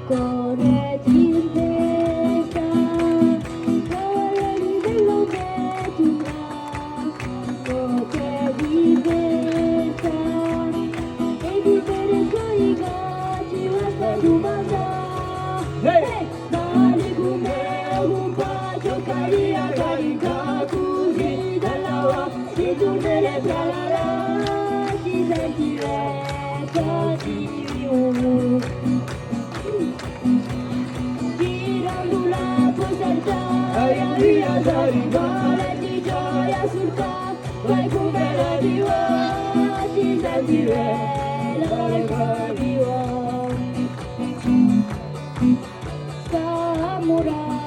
Corre Timpesta, colori dello Petru-Pà, Mots-clés Timpesta, e vivere suoi gatti, basta tu basta. Ma découvrez un bacio caria carica, così dalla voix, si tornerebbe tralala, si sentirebbe così. Girando la postertà, via arriva di gioia sul capo, vai come la viva, si sentirebbe viva. Samurai,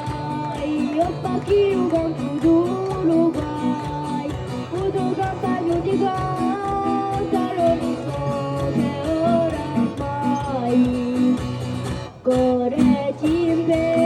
opaki ugon tudulu gai, udo campagno di cantalo di sole oramai. Corre Timpesta.